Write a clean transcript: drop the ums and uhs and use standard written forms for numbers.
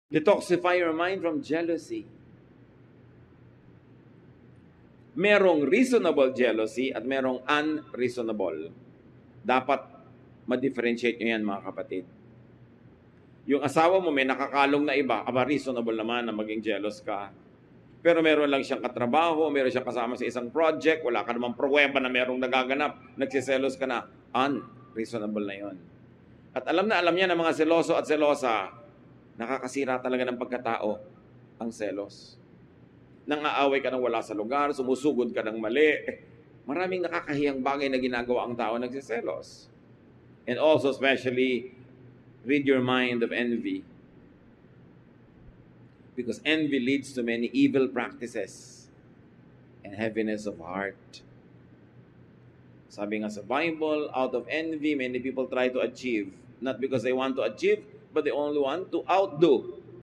Detoxify your mind from jealousy. Merong reasonable jealousy at merong unreasonable. Dapat ma-differentiate nyo yan, mga kapatid. Yung asawa mo may nakakalong na iba, aba reasonable naman na maging jealous ka. Pero meron lang siyang katrabaho, meron siyang kasama sa isang project, wala ka namang pruweba na merong nagaganap, nagsiselos ka na, unreasonable na yon. At alam na alam niya ng mga seloso at selosa, nakakasira talaga ng pagkatao ang selos. Nang aaway ka ng wala sa lugar, sumusugod ka ng mali, maraming nakakahiyang bagay na ginagawa ang tao nagsiselos. And also especially, rid your mind of envy. Because envy leads to many evil practices and heaviness of heart. Sabi nga sa Bible, out of envy, many people try to achieve. Not because they want to achieve, but they only want to outdo